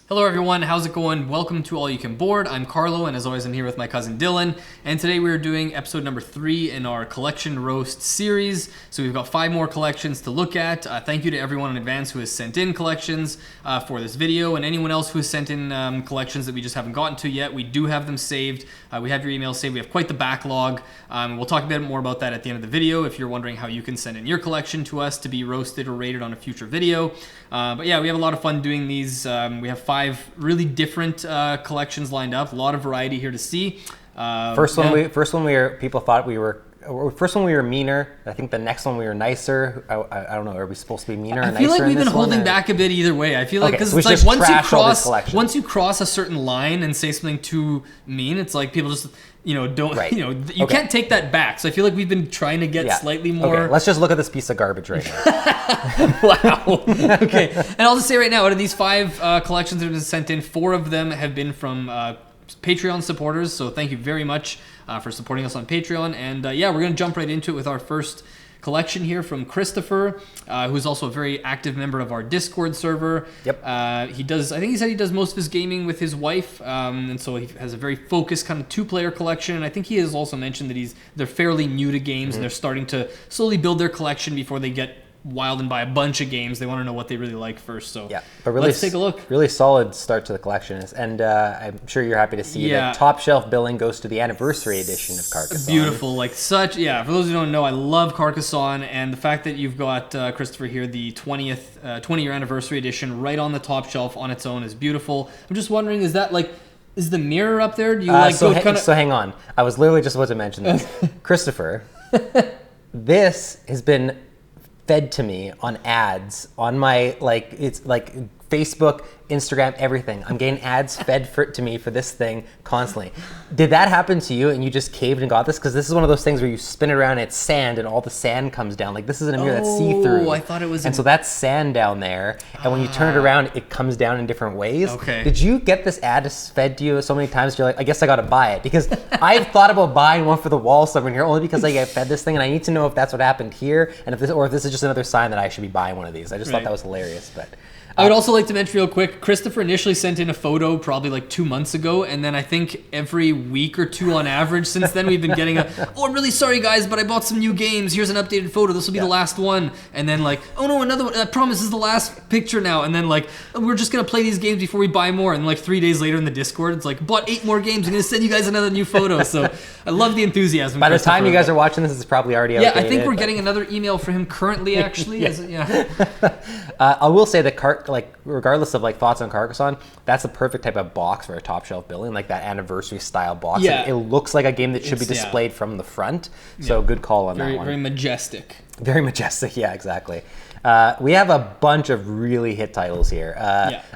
Hello everyone, how's it going? Welcome to All You Can Board. I'm Carlo, and as always I'm here with my cousin Dylan. And today we're doing episode number 3 in our collection roast series. So we've got 5 more collections to look at. Thank you to everyone in advance who has sent in collections for this video, and anyone else who has sent in collections that we just haven't gotten to yet. We do have them saved. We have your emails saved. We have quite the backlog. We'll talk a bit more about that at the end of the video if you're wondering how you can send in your collection to us to be roasted or rated on a future video. But yeah, we have a lot of fun doing these. We have 5 really different collections lined up. A lot of variety here to see. First one we were meaner. I think the next one we were nicer. I don't know. Are we supposed to be meaner or nicer? I feel like we've been holding back a bit either way. I feel like because it's like once you cross a certain line and say something too mean, it's like people just don't you can't take that back. So I feel like we've been trying to get slightly more. Okay, let's just look at this piece of garbage right now. Wow. Okay, and I'll just say right now, out of these 5 collections that have been sent in, 4 of them have been from Patreon supporters. So thank you very much for supporting us on Patreon. And yeah, we're gonna jump right into it with our first collection here from Christopher, who's also a very active member of our Discord server. Yep. I think he said he does most of his gaming with his wife, and so he has a very focused kind of 2-player collection. And I think he has also mentioned that they're fairly new to games, and they're starting to slowly build their collection before they get wild and buy a bunch of games. They want to know what they really like first. So yeah, but really, let's take a look. Really solid start to the collection, and I'm sure you're happy to see that top shelf billing goes to the anniversary edition of Carcassonne. Beautiful, like such. Yeah, for those who don't know, I love Carcassonne, and the fact that you've got Christopher here, the 20-year anniversary edition, right on the top shelf on its own is beautiful. I'm just wondering, is the mirror up there? Do you so hang on. I was literally just about to mention this. Christopher, this has been fed to me on ads on my it's like Facebook, Instagram, everything. I'm getting ads fed to me for this thing constantly. Did that happen to you and you just caved and got this? Because this is one of those things where you spin it around and it's sand and all the sand comes down. Like this is a mirror that's see-through. Oh, I thought it was. And so that's sand down there. And when you turn it around, it comes down in different ways. Okay. Did you get this ad fed to you so many times you're like, I guess I got to buy it? Because I've thought about buying one for the wall somewhere in here only because I get fed this thing, and I need to know if that's what happened here, and if this is just another sign that I should be buying one of these. I just thought that was hilarious, but. I would also like to mention real quick, Christopher initially sent in a photo probably like 2 months ago, and then I think every week or 2 on average since then we've been getting I'm really sorry guys, but I bought some new games. Here's an updated photo. This will be the last one. And then like, oh no, another one. I promise this is the last picture now. And then like, we're just going to play these games before we buy more. And like 3 days later in the Discord, it's like, bought 8 more games. I'm going to send you guys another new photo. So I love the enthusiasm. By the time you guys are watching this, it's probably already outdated. Yeah, I think we're getting another email for him currently actually. I will say that regardless of like thoughts on Carcassonne, that's the perfect type of box for a top shelf billing, like that anniversary style box. Yeah. It looks like a game that should be displayed from the front. So good call on that one. Very majestic. Very majestic, yeah, exactly. We have a bunch of really hit titles here.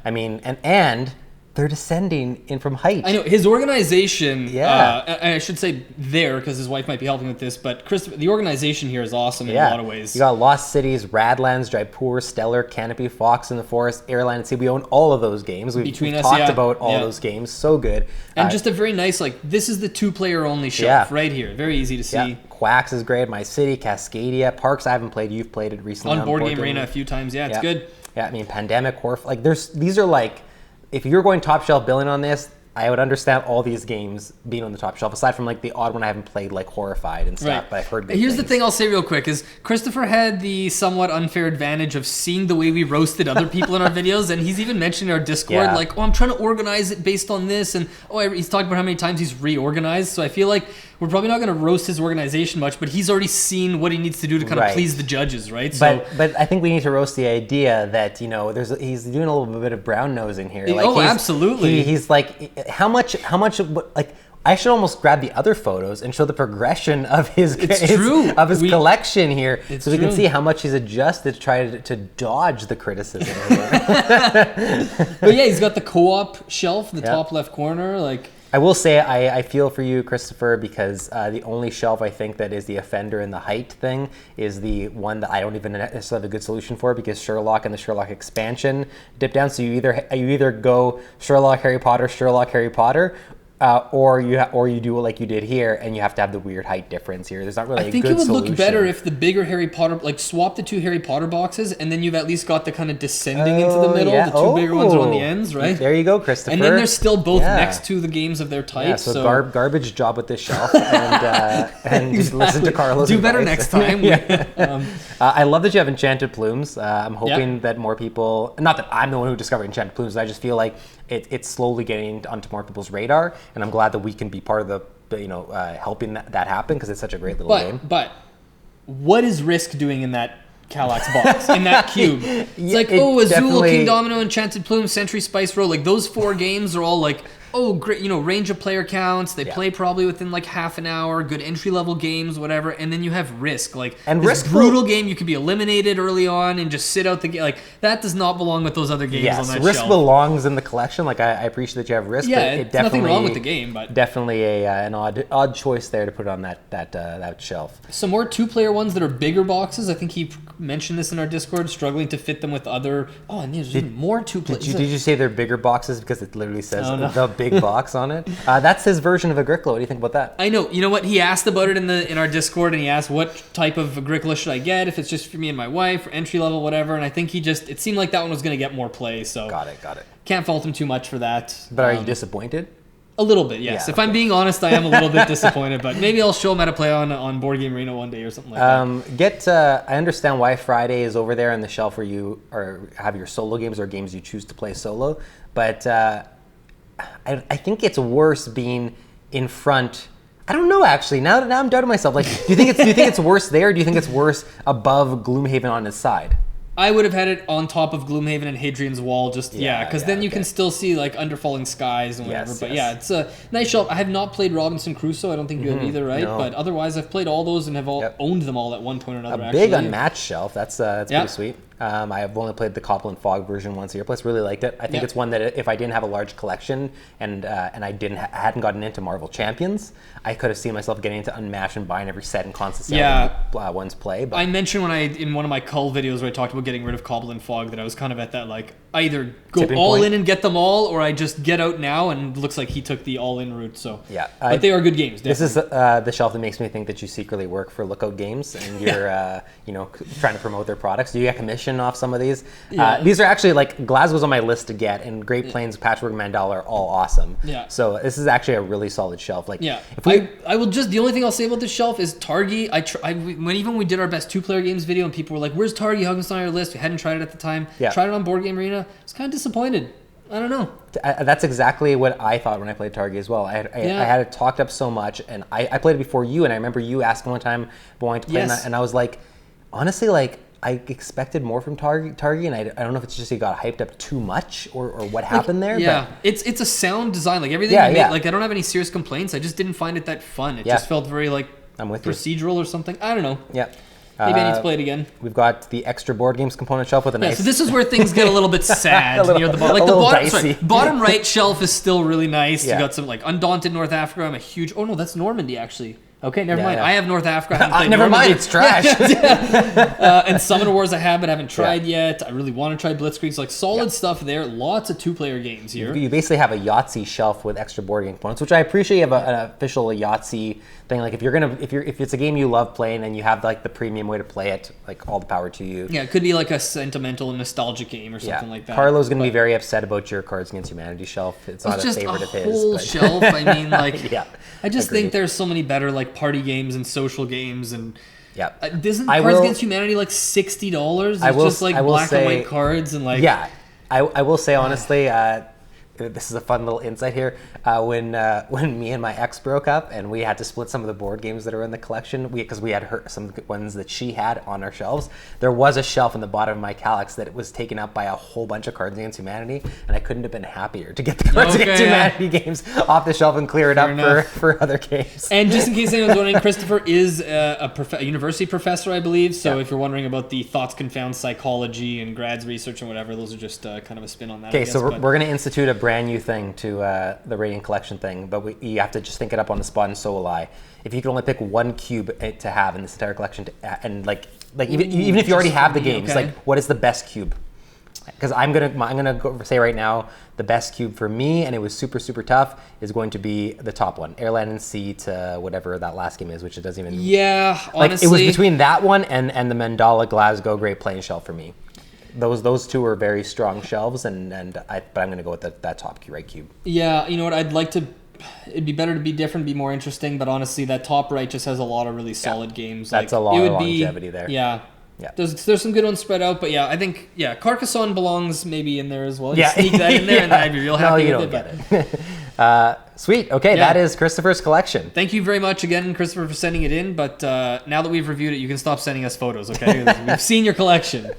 I mean, and they're descending in from height. I know his organization. Yeah, I should say there because his wife might be helping with this. But the organization here is awesome in a lot of ways. You got Lost Cities, Radlands, Jaipur, Stellar, Canopy, Fox in the Forest, Airline at Sea. We own all of those games. We've talked about all those games. So good. And just a very nice this is the 2-player only shelf right here. Very easy to see. Yeah. Quacks is great. My City, Cascadia, Parks I haven't played. You've played it recently on Board Game Arena a few times. Yeah, it's good. Yeah, I mean Pandemic, Horror. Like these are like. If you're going top shelf billing on this, I would understand all these games being on the top shelf, aside from like the odd one I haven't played, like Horrified and stuff, but I've heard good Here's things. The thing I'll say real quick is Christopher had the somewhat unfair advantage of seeing the way we roasted other people in our videos, and he's even mentioned in our Discord, I'm trying to organize it based on this, and he's talking about how many times he's reorganized, so I feel like we're probably not going to roast his organization much, but he's already seen what he needs to do to kind of please the judges, right? So, but I think we need to roast the idea that he's doing a little bit of brown nosing here. Like absolutely. He's like how much like. I should almost grab the other photos and show the progression of his collection here, so we can see how much he's adjusted to try to dodge the criticism. But yeah, he's got the co-op shelf, the top left corner, like. I will say I feel for you, Christopher, because the only shelf I think that is the offender in the height thing is the one that I don't even necessarily have a good solution for, because Sherlock and the Sherlock expansion dip down. So you either go Sherlock, Harry Potter, or you do it like you did here, and you have to have the weird height difference here. There's not really I a think good it would solution. look better if the bigger Harry Potter, like swap the 2 Harry Potter boxes, and then you've at least got the kind of descending into the middle. Yeah. The 2 bigger ones are on the ends, right? There you go, Christopher. And then they're still both next to the games of their type. Yeah, so garbage job with this shelf, and just listen to Carlos. Do better next time. I love that you have enchanted plumes. I'm hoping that more people, not that I'm the one who discovered enchanted plumes, I just feel like it's slowly getting onto more people's radar, and I'm glad that we can be part of the helping that happen, because it's such a great little game. But what is Risk doing in that Kallax box, in that cube? It's like, Azul, King Domino, Enchanted Plume, Century Spice Road. Like those 4 games are all like, oh, great, range of player counts. They play probably within like half an hour, good entry-level games, whatever. And then you have Risk, like and this brutal game. You can be eliminated early on and just sit out the game. Like that does not belong with those other games on that Risk shelf. belongs in the collection. Like I appreciate that you have Risk. Yeah, but it's nothing wrong with the game, but definitely an odd choice there to put on that shelf. Some more 2-player ones that are bigger boxes. I think he mentioned this in our Discord, struggling to fit them with other. Oh, and there's even more 2-player. Did you say they're bigger boxes because it literally says the big box on it? That's his version of Agricola. What do you think about that? I know. You know what? He asked about it in our Discord, and he asked what type of Agricola should I get, if it's just for me and my wife, or entry level, whatever. And I think it seemed like that one was going to get more play. So got it. Can't fault him too much for that. But are you disappointed? A little bit, yes. Yeah, if I'm being honest, I am a little bit disappointed, but maybe I'll show him how to play on Board Game Arena one day or something like that. I understand why Friday is over there on the shelf where you have your solo games or games you choose to play solo, but I think it's worse being in front. I don't know, actually. Now I'm doubting myself. Like, do you think it's worse there? Or do you think it's worse above Gloomhaven on his side? I would have had it on top of Gloomhaven and Hadrian's Wall, because then you can still see like Under Falling Skies and whatever. It's a nice shelf. I have not played Robinson Crusoe. I don't think you have either, right? No. But otherwise, I've played all those and have owned them all at one point or another. Big unmatched shelf. That's pretty sweet. I've only played the Copland Fog version once a year. Plus, really liked it. I think it's one that if I didn't have a large collection and I hadn't gotten into Marvel Champions, I could have seen myself getting into Unmatched and buying every set and constant set one's play. But I mentioned in one of my cull videos where I talked about getting rid of Copland Fog that I was kind of at that like I either go all in and get them all, or I just get out now, and it looks like he took the all in route. So but they are good games. Definitely. This is the shelf that makes me think that you secretly work for Lookout Games and you're trying to promote their products. Do you get commission off some of these? These are actually like Glasgow's on my list to get, and Great Plains, Patchwork, Mandala are all awesome. So this is actually a really solid shelf. Like I will just, the only thing I'll say about this shelf is Targi. When we did our best 2-player games video and people were like, "Where's Targi? How come it's not on your list?" We hadn't tried it at the time. Tried it on Board Game Arena. I was kind of disappointed. I don't know. That's exactly what I thought when I played Targi as well. I had it talked up so much, and I played it before you, and I remember you asking one time wanting to play that, and I was like, honestly, like I expected more from Targi, and I don't know if it's just he got hyped up too much or what happened there. Yeah, but it's a sound design. Like everything like I don't have any serious complaints. I just didn't find it that fun. It just felt very like I'm with procedural or something. I don't know. Yeah. Maybe I need to play it again. We've got the extra board games component shelf with a nice. So this is where things get a little bit sad near the bottom. Like the bottom right shelf is still really nice. You got some like Undaunted North Africa. I'm a huge. Oh no, that's Normandy actually. Okay, never mind. I have North Africa. Never mind, it's trash. And Summon Wars I have, but haven't tried yet. I really want to try Blitzkrieg. So like solid stuff there. Lots of 2-player games here. You basically have a Yahtzee shelf with extra board game components, which I appreciate. You have an official Yahtzee thing. Like if it's a game you love playing and you have like the premium way to play it, like all the power to you. Yeah, it could be like a sentimental and nostalgic game or something like that. Carlo's gonna be very upset about your Cards Against Humanity shelf. It's not a favorite of his. Whole shelf. I mean, like I just think there's so many better like party games and social games and isn't Cards Against Humanity like $60? It's just like black and white cards and like I will say honestly, this is a fun little insight here. When me and my ex broke up and we had to split some of the board games that are in the collection, because we had some of the ones that she had on our shelves, there was a shelf in the bottom of my Kallax that was taken up by a whole bunch of Cards Against Humanity, and I couldn't have been happier to get the Cards Against Humanity games off the shelf and clear it up for other games. And just in case anyone's wondering, Christopher is a university professor, I believe, so if you're wondering about the thoughts confound psychology and grads research and whatever, those are just kind of a spin on that. Okay, so we're going to institute a brand new thing to the rating collection thing, but you have to just think it up on the spot, and so will I. If you could only pick one cube to have in this entire collection, and like even if you already have the games, like what is the best cube? Because I'm gonna go say right now, the best cube for me, and it was super, super tough, is going to be the top one, Airland and Sea to whatever that last game is, which it doesn't even. Yeah, like honestly, it was between that one and the Mandala Glasgow Great Plains shelf for me. Those two are very strong shelves, but I'm gonna go with that top right cube. Yeah, you know what? It'd be better to be different, be more interesting, but honestly, that top right just has a lot of really solid games. That's a lot of longevity there. Yeah. Yeah. There's some good ones spread out, but yeah, I think Carcassonne belongs maybe in there as well. You Yeah. sneak that in there, and then I'd be real happy you with don't it. get it. Sweet. Okay, Yeah. that is Christopher's collection. Thank you very much again, Christopher, for sending it in. But now that we've reviewed it, you can stop sending us photos, okay? We've seen your collection.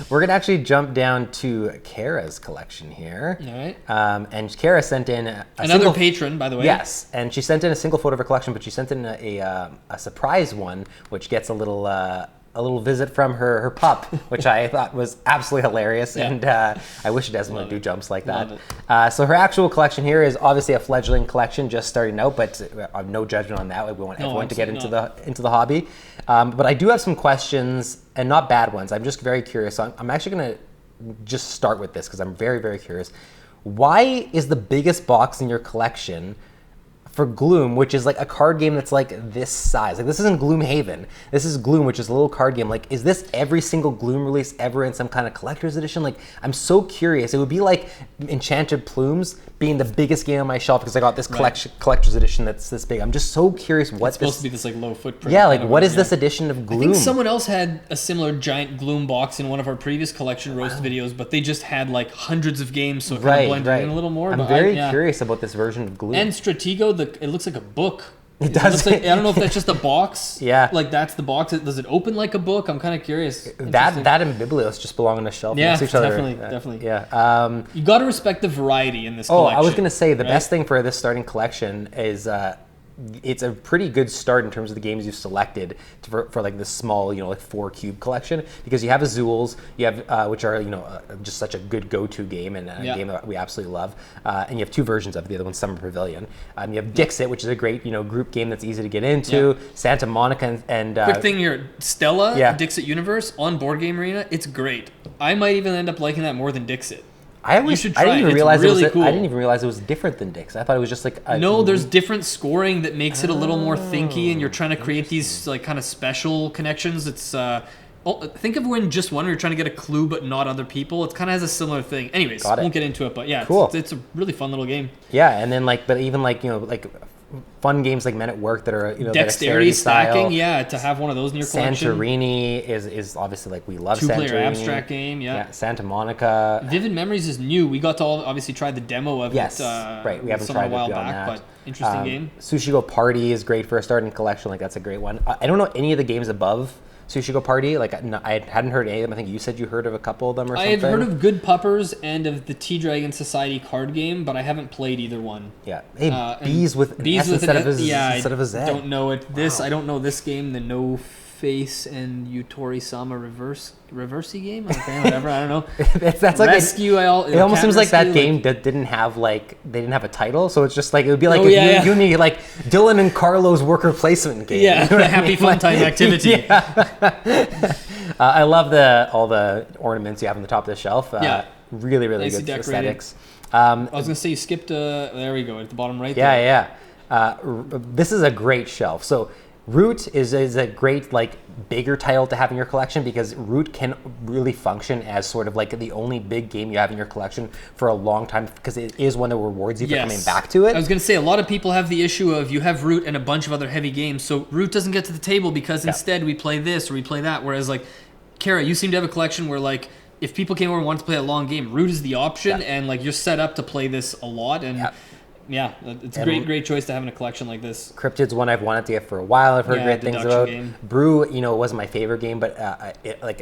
We're gonna actually jump down to Kara's collection here. All right. And Kara sent in Another patron, by the way. Yes, and she sent in a single photo of her collection, but she sent in a surprise one, which gets a little visit from her pup, which I thought was absolutely hilarious, Yeah. and I wish Desmond would do jumps like Love that. So her actual collection here is obviously a fledgling collection, just starting out, but no judgment on that. We want everyone to get into the hobby. But I do have some questions, and not bad ones. I'm just very curious. I'm actually going to just start with this because I'm very, very curious. Why is the biggest box in your collection for Gloom, which is like a card game that's like this size? Like, this isn't Gloomhaven. This is Gloom, which is a little card game. Like, is this every single Gloom release ever in some kind of collector's edition? Like, I'm so curious. It would be like Enchanted Plumes being the biggest game on my shelf because I got this collector's edition that's this big. I'm just so curious what It's supposed to be this like low footprint. Yeah, like what is this edition of Gloom? I think someone else had a similar giant Gloom box in one of our previous collection roast videos, but they just had like hundreds of games, so it kind of blended in a little more. I'm very curious about this version of Gloom. And Stratego, it looks like a book. It does. Like, I don't know if that's just a box. Yeah. Like that's the box. Does it open like a book? I'm kind of curious. That and Biblios just belong on a shelf next to each other. Definitely. Yeah. You got to respect the variety in this collection. I was going to say the best thing for this starting collection is it's a pretty good start in terms of the games you've selected for like this small, like 4 cube collection, because you have Azules, you have which are just such a good go-to game and a game that we absolutely love, and you have 2 versions of it. The other one's Summer Pavilion. You have Dixit, which is a great group game that's easy to get into. Santa Monica and quick thing here, Stella, Dixit Universe on Board Game Arena. It's great. I might even end up liking that more than Dixit. I didn't even realize it was different than Dix. I thought it was just like there's different scoring that makes it a little more thinky, and you're trying to create these like kind of special connections. It's think of when just one, you're trying to get a clue but not other people. It kind of has a similar thing. Anyways, won't get into it, but yeah, cool. It's a really fun little game. Yeah, and then like fun games like Men at Work that are dexterity stacking, style. To have one of those in your collection. Santorini is obviously like we love 2-player Santorini. abstract game, Santa Monica. Vivid Memories is new. We got to obviously try the demo of it. Right. We haven't tried it beyond that. But interesting game. Sushi Go Party is great for a starting collection. Like that's a great one. I don't know any of the games above Sushi Go Party. Like I hadn't heard any of them. I think you said you heard of a couple of them or something. I had heard of Good Puppers and of the Tea Dragon Society card game, but I haven't played either one. Yeah. Hey, Bees with an S instead of a Z. I don't know it. I don't know this game, the No Face and Yutori Sama reversey game. Okay, whatever. I don't know. That's like Rescue. It almost seems like that game that didn't have they didn't have a title, so it's just like it would be like you need like Dylan and Carlo's worker placement game. Yeah, a happy fun time activity. I love all the ornaments you have on the top of the shelf. Really, really nicely good decorated. aesthetics. I was gonna say you skipped. There we go at the bottom right. Yeah. This is a great shelf. So Root is a great bigger title to have in your collection, because Root can really function as sort of like the only big game you have in your collection for a long time, because it is one that rewards you for coming back to it. I was going to say, a lot of people have the issue of you have Root and a bunch of other heavy games, so Root doesn't get to the table because instead we play this or we play that, whereas Kara, you seem to have a collection where if people came over and wanted to play a long game, Root is the option, and you're set up to play this a lot, and yeah, it's a great choice to have in a collection like this. Cryptid's one I've wanted to get for a while. I've heard great things about. Game. Brew, wasn't my favorite game, but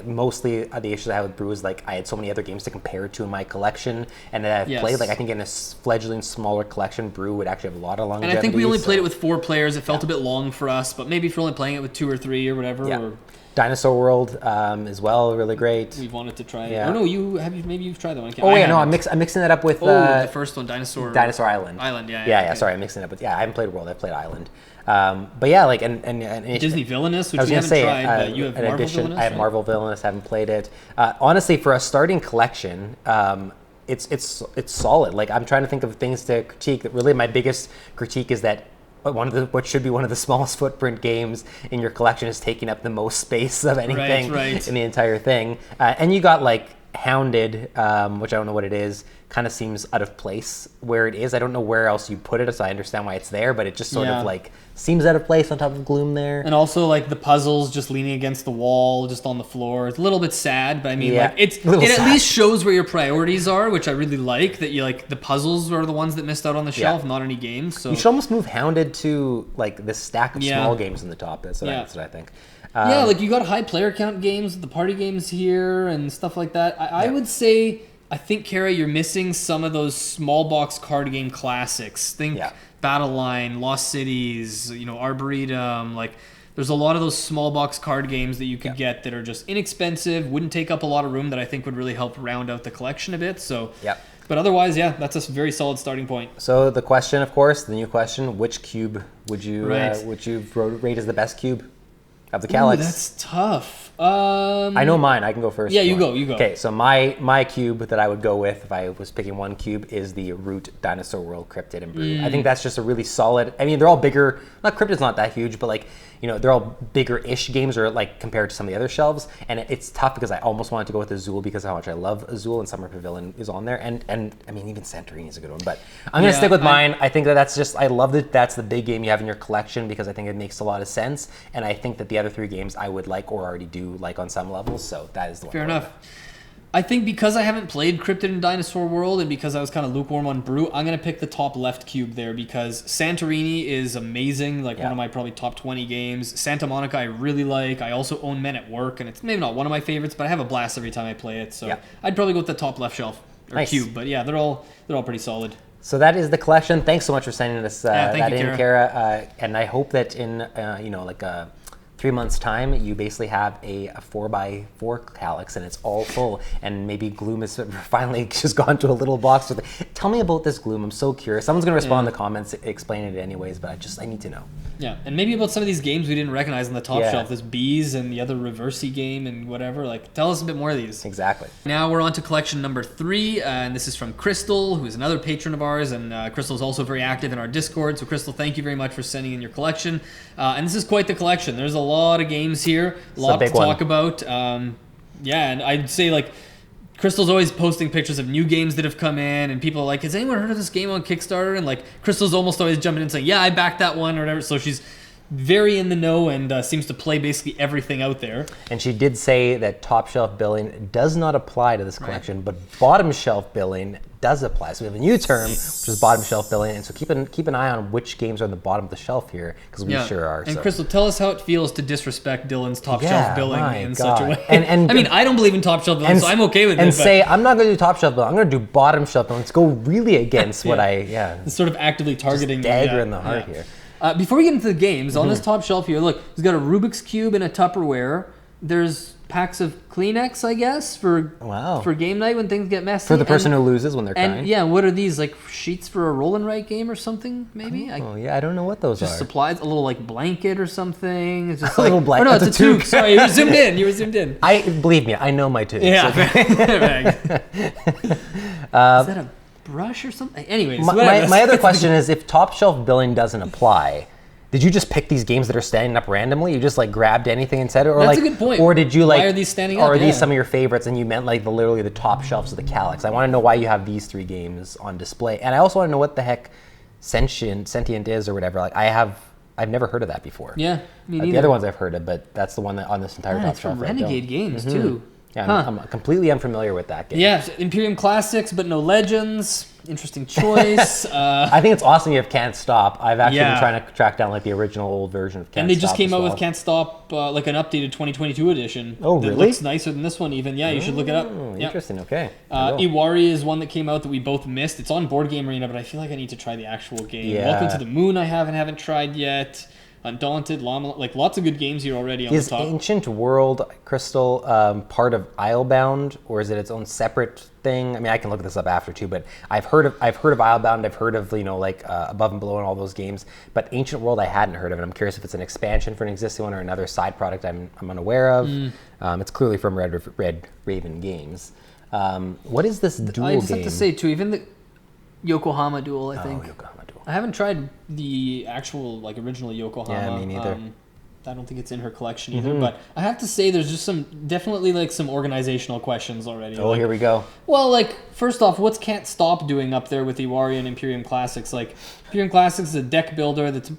mostly the issues I had with Brew is I had so many other games to compare it to in my collection, and that I've played. I think in a fledgling smaller collection, Brew would actually have a lot of longevity. And I think we only played it with 4 players. It felt a bit long for us, but maybe if you're only playing it with 2 or 3 or whatever. Yeah. Or Dinosaur World as well, really great. We've wanted to try it. Yeah. Oh no, maybe you've tried that one. Oh yeah, no, I'm mixing it up with the first one, Dinosaur Island. Yeah. Sorry, I'm mixing it up with I haven't played World, I've played Island. But yeah, like and Disney Villainous, which I was we gonna haven't say, tried, but you have Marvel Villainous. I have Marvel Villainous, haven't played it. Honestly, for a starting collection, it's solid. Like I'm trying to think of things to critique. Really, my biggest critique is that what should be one of the smallest footprint games in your collection is taking up the most space of anything in the entire thing. And you got like Hounded, which I don't know what it is, kind of seems out of place where it is. I don't know where else you put it, so I understand why it's there, but it just sort of like seems out of place on top of Gloom there. And also like the puzzles just leaning against the wall, just on the floor. It's a little bit sad, but I mean, like it at least shows where your priorities are, which I really like. That you like the puzzles are the ones that missed out on the shelf, not any games. So you should almost move Hounded to like this stack of small games in the top. That's what I think. Like you got high player count games, the party games here, and stuff like that. I would say, I think, Kara, you're missing some of those small box card game classics. Think Battle Line, Lost Cities, Arboretum. Like, there's a lot of those small box card games that you could get that are just inexpensive, wouldn't take up a lot of room, that I think would really help round out the collection a bit. So, but otherwise, that's a very solid starting point. So the question, of course, the new question: which cube would you rate as the best cube of the Calyx? Ooh, that's tough. I know mine. I can go first. Yeah, you go. Okay, so my cube that I would go with if I was picking one cube is the Root Dinosaur World Cryptid and Brew. I think that's just a really solid. I mean, they're all bigger. Cryptid's not that huge, but like they're all bigger-ish games, or like compared to some of the other shelves. And it's tough because I almost wanted to go with Azul because of how much I love Azul, and Summer Pavilion is on there, and I mean even Santorini is a good one. But I'm gonna stick with mine. I think that's just, I love that that's the big game you have in your collection because I think it makes a lot of sense, and I think that the other three games I would like or already do like on some levels. So that is the one. Fair enough. I think because I haven't played Cryptid and Dinosaur World, and because I was kind of lukewarm on Brew, I'm going to pick the top left cube there because Santorini is amazing, like one of my probably top 20 games. Santa Monica I really like. I also own Men at Work, and it's maybe not one of my favorites, but I have a blast every time I play it. So I'd probably go with the top left shelf or cube. But yeah, they're all pretty solid. So that is the collection. Thanks so much for sending us that in, Kara. And I hope that in 3 months' time, you basically have a 4x4 Calyx and it's all full, and maybe Gloom has finally just gone to a little box. Tell me about this Gloom. I'm so curious. Someone's going to respond in the comments explaining it anyways, but I need to know. Yeah, and maybe about some of these games we didn't recognize on the top shelf. This Bees and the other Reversey game and whatever. Like, tell us a bit more of these. Exactly. Now we're on to collection number 3, and this is from Crystal, who is another patron of ours, and Crystal is also very active in our Discord. So Crystal, thank you very much for sending in your collection. And this is quite the collection. There's a lot of games here, a lot to talk about. And I'd say like Crystal's always posting pictures of new games that have come in, and people are like, has anyone heard of this game on Kickstarter? And like Crystal's almost always jumping in and saying, yeah, I backed that one or whatever. So she's very in the know and seems to play basically everything out there. And she did say that top shelf billing does not apply to this collection, but bottom shelf billing does apply. So we have a new term, which is bottom shelf billing, and so keep an eye on which games are on the bottom of the shelf here, because we sure are. And Crystal, tell us how it feels to disrespect Dylan's top shelf billing in such a way. And I mean, I don't believe in top shelf billing, so I'm okay with it. And say, I'm not going to do top shelf billing, I'm going to do bottom shelf billing. Let's go really against what It's sort of actively targeting. Just dagger in the heart here. Before we get into the games, on this top shelf here, look, he's got a Rubik's Cube and a Tupperware. There's packs of Kleenex, I guess, for game night when things get messy. For the person who loses when they're crying. And what are these, like sheets for a roll and write game or something, maybe? I don't know what those are. Just supplies, a little like blanket or soming. It's just a little blanket. Oh no, it's a toque. Sorry, you were zoomed in. Believe me, I know my toques. Yeah. Is that a brush or something? Anyways, my other question is, if top shelf billing doesn't apply, did you just pick these games that are standing up randomly? You just like grabbed anything and said it, or that's a good point. Or did you like? Why are these standing up? Or are these some of your favorites, and you meant like literally the top shelves of the Calyx? I want to know why you have these 3 games on display, and I also want to know what the heck sentient is or whatever. Like I've never heard of that before. Yeah, me neither. The other ones I've heard of, but that's the one that on this entire top shelf. It's from Renegade Games too. Yeah, I'm completely unfamiliar with that game. Yeah, Imperium Classics, but no Legends. Interesting choice. I think it's awesome you have Can't Stop. I've actually been trying to track down like the original old version of Can't Stop. And they just came out with Can't Stop, like an updated 2022 edition. Oh, really? That looks nicer than this one even. Yeah, you should look it up. Interesting, okay. Iwari is one that came out that we both missed. It's on Board Game Arena, but I feel like I need to try the actual game. Yeah. Welcome to the Moon I haven't tried yet. Undaunted, Llama, like lots of good games here already on Is the top. Ancient World Crystal part of Islebound, or is it its own separate thing? I mean, I can look this up after too, but I've heard of Islebound. I've heard of like Above and Below and all those games, but Ancient World I hadn't heard of, and I'm curious if it's an expansion for an existing one or another side product I'm unaware of. It's clearly from Red Raven Games. What is this duel I just game? have to say too, even the Yokohama Duel, I think. Yokohama Duel. I haven't tried the actual like original Yokohama. Yeah, me neither. I don't think it's in her collection either, but I have to say there's just definitely like some organizational questions already. Oh, like, here we go. Well, like first off, what's Can't Stop doing up there with Iwari and Imperium Classics? Like Imperium Classics is a deck builder that's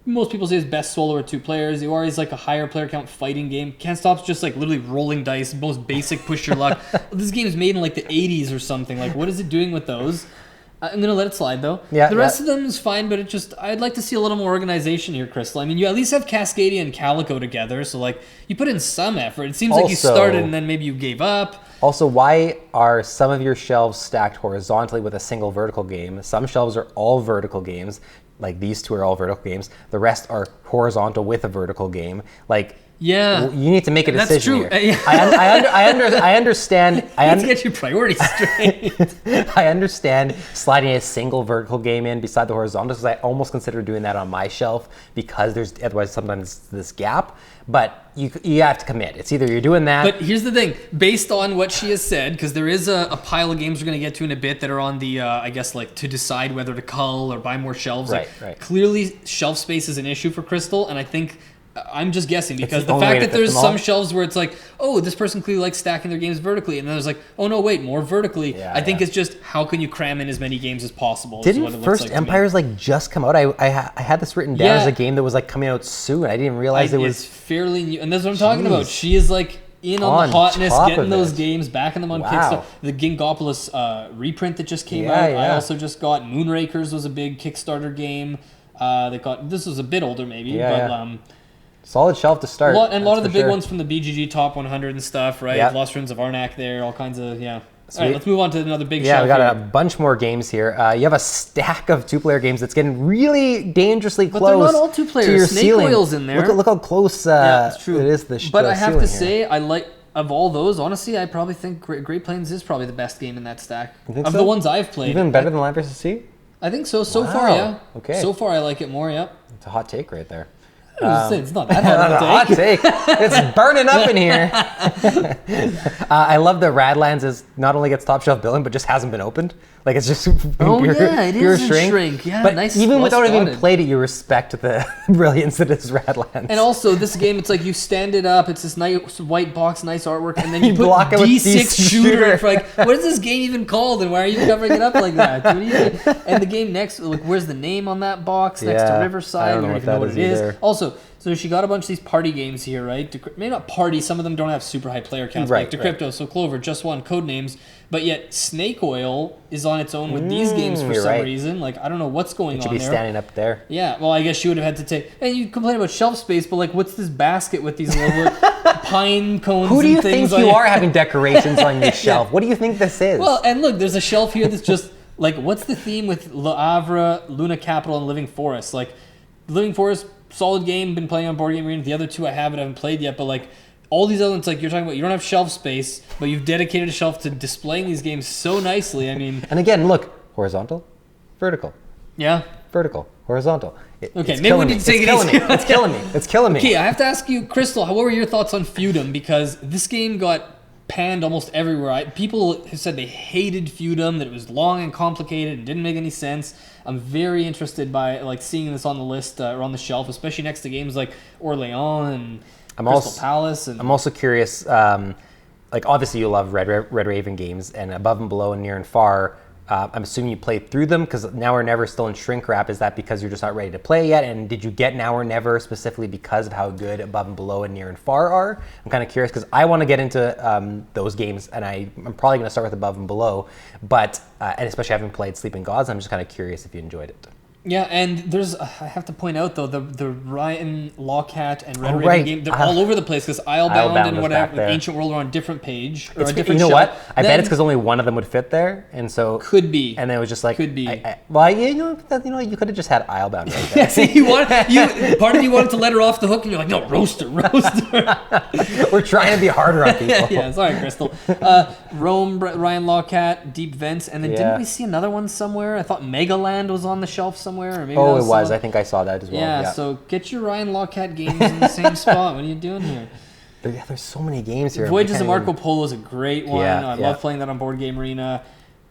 most people say is best solo or 2 players. Iwari is like a higher player count fighting game. Can't Stop's just like literally rolling dice, most basic push your luck. This game is made in like the 80s or something. Like what is it doing with those? I'm going to let it slide, though. Yeah, the rest of them is fine, but I'd like to see a little more organization here, Crystal. I mean, you at least have Cascadia and Calico together, so, like, you put in some effort. It seems like you started and then maybe you gave up. Also, why are some of your shelves stacked horizontally with a single vertical game? Some shelves are all vertical games. Like, these 2 are all vertical games. The rest are horizontal with a vertical game. Like... Yeah, you need to make a decision. That's true. Here. I understand. I need to get your priorities straight. I understand sliding a single vertical game in beside the horizontal, because I almost consider doing that on my shelf because there's otherwise sometimes this gap. But you have to commit. It's either you're doing that. But here's the thing: based on what she has said, because there is a pile of games we're going to get to in a bit that are on the I guess like to decide whether to cull or buy more shelves. Right. Clearly, shelf space is an issue for Crystal, and I think. I'm just guessing because the fact that there's some shelves where it's like, oh, this person clearly likes stacking their games vertically, and then there's like, oh no, wait, more vertically. Yeah, I think it's just how can you cram in as many games as possible. Didn't First Empires like just come out? I had this written down as a game that was like coming out soon. I didn't even realize it was fairly new, and that's what I'm talking about. She is like in on the hotness, getting those games, backing them on Kickstarter. The Gingopolis reprint that just came out. I also just got Moonrakers was a big Kickstarter game. This was a bit older maybe, but. Solid shelf to start. A lot of the big ones from the BGG Top 100 and stuff, right? Yep. Lost Ruins of Arnak there, all kinds of, All right, let's move on to another big shelf. Yeah, we got a bunch more games here. You have a stack of 2-player games that's getting really dangerously close. But they're not all 2 players. To your Snake ceiling. Oil's in there. Look how close it's true. it is. The but I have to say, here. I like of all those. Honestly, I probably think Great Plains is probably the best game in that stack of the ones I've played. Even better than Land vs. Sea? I think so. So far, yeah. Okay. So far, I like it more. Yeah. It's a hot take right there. It's not that hot of a take. It's burning up in here. I love that Radlands is not only gets top shelf billing, but just hasn't been opened. Like it's just it is shrink. Yeah, but nice. Even without even played it, you respect the brilliance that is Radlands. And also, this game, it's like you stand it up. It's this nice white box, nice artwork, and then you put block it with D6 shooter. For like, what is this game even called? And why are you covering it up like that? And the game next, like, where's the name on that box next to Riverside? I don't even know what it is. Also. So she got a bunch of these party games here, right? Maybe not party. Some of them don't have super high player counts, like Decrypto, So Clover, Just One, Codenames. But yet Snake Oil is on its own with these games for some reason. Like, I don't know what's going on there. It should be standing up there. Yeah, well, I guess she would have had to take... And you complain about shelf space, but like, what's this basket with these little pine cones Who do you and things think you are having decorations on your shelf? What do you think this is? Well, and look, there's a shelf here that's just... Like, what's the theme with Le Havre, Luna Capital, and Living Forest? Like, Living Forest... Solid game, been playing on Board Game Arena. The other 2 I haven't played yet, but like all these other ones, like you're talking about, you don't have shelf space, but you've dedicated a shelf to displaying these games so nicely. I mean, and again, look, horizontal, vertical. Yeah. Vertical, horizontal. Maybe we need to take it easy. It's killing me. It's killing me. Okay, I have to ask you, Crystal, what were your thoughts on Feudum? Because this game got panned almost everywhere. People have said they hated Feudum, that it was long and complicated and didn't make any sense. I'm very interested by like seeing this on the list or on the shelf, especially next to games like Orléans and Crystal Palace. And I'm also curious, like obviously you love Red Raven games and Above and Below and Near and Far. I'm assuming you played through them because Now or Never is still in shrink wrap. Is that because you're just not ready to play yet? And did you get Now or Never specifically because of how good Above and Below and Near and Far are? I'm kind of curious because I want to get into those games, and I'm probably going to start with Above and Below. But and especially having played Sleeping Gods, I'm just kind of curious if you enjoyed it. Yeah, and there's I have to point out though the Ryan Lawcat and Red Raven right. game, they're all over the place because Islebound Islebound and was whatever back there. Ancient World are on a different page or a different You know shelf. what? I bet it's because only one of them would fit there, and so Could be. And then it was just like Could be. You could have just had Islebound right there. See, part of you wanted to let her off the hook, and you're like, no, roast her. We're trying to be harder on people. Yeah, sorry, Crystal. Rome, Ryan Lawcat, Deep Vents, and then didn't we see another one somewhere? I thought Megaland was on the shelf somewhere, or maybe Oh, that it was. someone- I think I saw that as well. Yeah, so get your Ryan Lawcat games in the same spot. What are you doing here? There's so many games here. Voyages of of Marco Polo is a great one. I love playing that on Board Game Arena.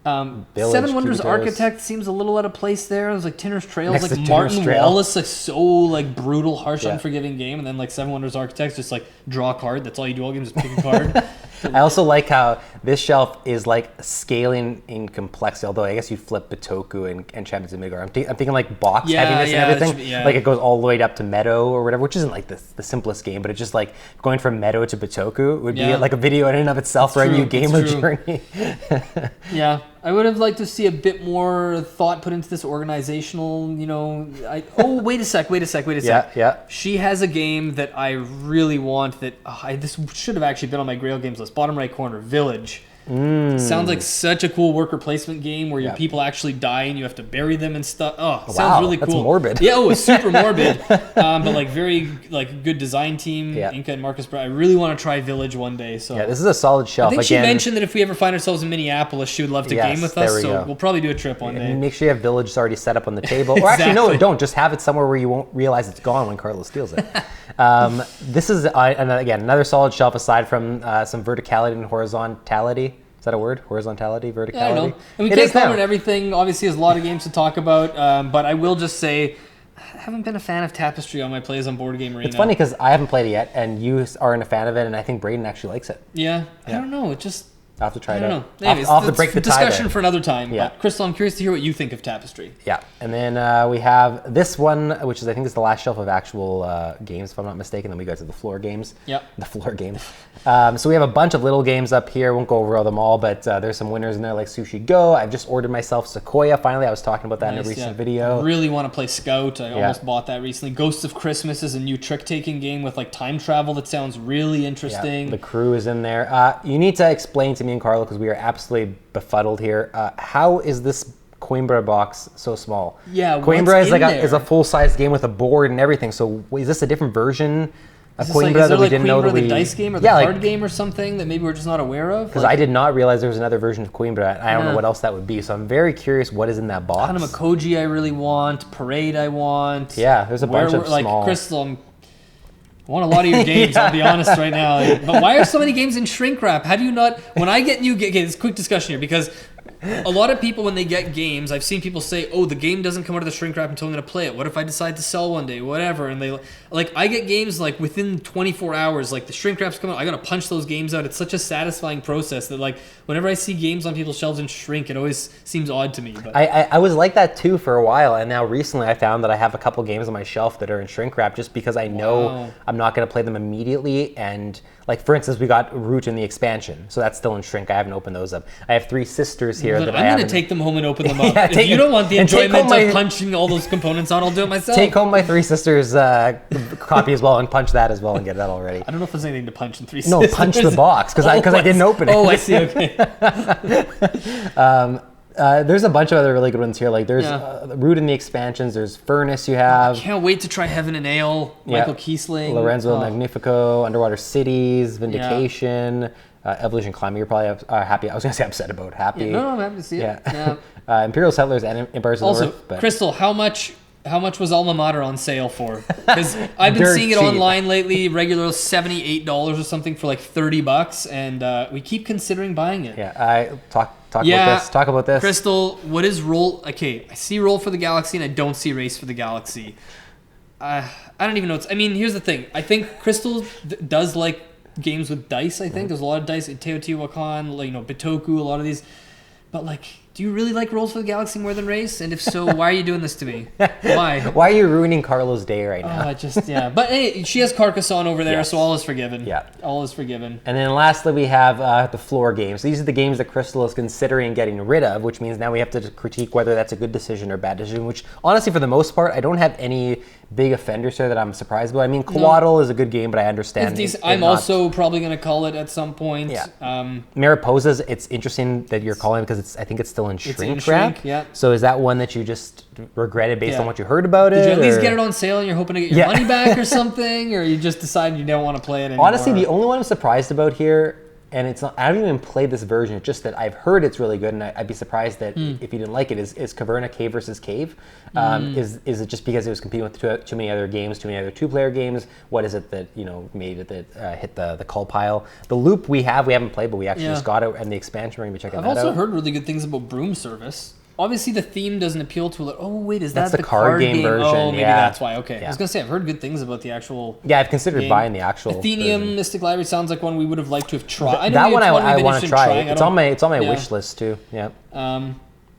Village, Seven Wonders Cubitos. Architect seems a little out of place there. It was like Tinner's Trails, Next like to Tinner's Martin Trail. Wallace, like so like brutal, harsh, Yeah. unforgiving game, and then like Seven Wonders Architect, just like draw a card. That's all you do all games is pick a card. I also like how this shelf is like scaling in complexity. Although I guess you flip Bitoku and Champions of Midgar. I'm thinking like box heaviness and everything. Like it goes all the way up to Meadow or whatever, which isn't like the simplest game, but it's just like going from Meadow to Bitoku would be like a video in and of itself for a new gamer journey. Yeah, I would have liked to see a bit more thought put into this organizational. Wait a sec. Yeah. She has a game that I really want. This should have actually been on my Grail games list. Bottom right corner, Village. Sounds like such a cool worker placement game where your people actually die and you have to bury them and stuff. Oh, sounds really cool. That's morbid. Yeah, it's super morbid. But like very like good design team, Inca and Marcus Brown. I really want to try Village one day. So yeah, this is a solid shelf. I think she mentioned that if we ever find ourselves in Minneapolis, she would love to game with us. So we'll probably do a trip one day. And make sure you have Village already set up on the table. Or actually, no, don't. Just have it somewhere where you won't realize it's gone when Carlos steals it. This is, again, another solid shelf aside from some verticality and horizontality. Is that a word? Horizontality, verticality? Yeah, I don't know. And we can't comment everything. Obviously, there's a lot of games to talk about. But I will just say, I haven't been a fan of Tapestry on my plays on Board Game Arena. It's funny because I haven't played it yet, and you aren't a fan of it, and I think Braden actually likes it. Yeah. I don't know. It just... I'll have to try it out. I don't know. Anyways, I'll have to break the tie discussion there. for another time. Yeah. But Crystal, I'm curious to hear what you think of Tapestry. Yeah, and then we have this one, which is I think is the last shelf of actual games, if I'm not mistaken. Then we go to the floor games. Yep. The floor games. So we have a bunch of little games up here. Won't go over them all, but there's some winners in there like Sushi Go. I've just ordered myself Sequoia. Finally, I was talking about that in a recent video. I really want to play Scout. I almost bought that recently. Ghosts of Christmas is a new trick-taking game with like time travel that sounds really interesting. Yeah, the crew is in there. You need to explain to me and Carlo because we are absolutely befuddled here. How is this Coimbra box so small? Yeah, Coimbra is a full-size game with a board and everything. So is this a different version of Coimbra that we didn't know that the dice game or the card game or something that maybe we're just not aware of? Because I did not realize there was another version of Coimbra. I don't know what else that would be. So I'm very curious what is in that box. Hanamakoji I really want. Parade I want. Yeah, there's a bunch of small... Crystal, I want a lot of your games, I'll be honest right now. But why are so many games in shrink wrap? How do you not... When I get new... Okay, this quick discussion here, because a lot of people, when they get games, I've seen people say, oh, the game doesn't come out of the shrink wrap until I'm going to play it. What if I decide to sell one day? Whatever. And they... Like, I get games, like, within 24 hours, like, the shrink wraps come out, I got to punch those games out. It's such a satisfying process that, like, whenever I see games on people's shelves in shrink, it always seems odd to me. But I was like that, too, for a while. And now recently I found that I have a couple games on my shelf that are in shrink wrap just because I know I'm not going to play them immediately. And, like, for instance, we got Root in the expansion. So that's still in shrink. I haven't opened those up. I have Three Sisters here that I'm going to take them home and open them up. If you don't want the enjoyment of punching all those components out, I'll do it myself. Take home my Three Sisters copy as well and punch that as well and get that already. I don't know if there's anything to punch in Three Sisters. No, punch the box because I didn't open it. Oh, I see. Okay. There's a bunch of other really good ones here. Like there's Root in the expansions. There's Furnace. You have. I can't wait to try Heaven and Ale. Michael Kiesling. Lorenzo Magnifico. Underwater Cities. Vindication. Evolution Climbing. You're probably happy. I was gonna say upset about. Happy. Yeah, no, I'm happy to see it. Yeah. Imperial Settlers and Empires of the North. Also, Crystal, how much was Alma Mater on sale for? Because I've been seeing it online lately, regular $78 or something for like $30, and we keep considering buying it. Yeah, I talk about this. Crystal, what is Roll? Okay, I see Roll for the Galaxy, and I don't see Race for the Galaxy. I don't even know. I mean, here's the thing. I think Crystal does like games with dice. I think there's a lot of dice in Teotihuacan, like Bitoku, a lot of these. But like, do you really like Rolls for the Galaxy more than Race? And if so, why are you doing this to me? Why? Why are you ruining Carlo's day right now? But hey, she has Carcassonne over there, Yes. so all is forgiven. Yeah. All is forgiven. And then lastly, we have the floor games. These are the games that Crystal is considering getting rid of, which means now we have to critique whether that's a good decision or bad decision, which honestly, for the most part, I don't have any big offenders here that I'm surprised about. I mean, Coatl is a good game, but I understand. I'm also probably going to call it at some point. Yeah. Mariposas, it's interesting that you're calling it because I think it's still in shrink wrap. Yeah. So is that one that you just regretted based on what you heard about it? Did you at least get it on sale and you're hoping to get your money back or something? Or you just decided you don't want to play it anymore? Honestly, the only one I'm surprised about here, and it's not, I haven't even played this version, it's just that I've heard it's really good, and I'd be surprised that if you didn't like it, is Caverna Cave versus Cave. Is it just because it was competing with too many other games, too many other two-player games? What is it that made it that hit the cull pile? The Loop we haven't played, but we actually just got it, and the expansion, we're going to be checking that out. I've also heard really good things about Broom Service. Obviously, the theme doesn't appeal to is that's that the card game version? Oh, maybe that's why. Okay. Yeah. I was going to say, I've heard good things about the actual Yeah, I've considered game. buying the actual Athenium version. Mystic Library sounds like one we would have liked to have tried. That one I want to try. It's on my wish list too. Yeah.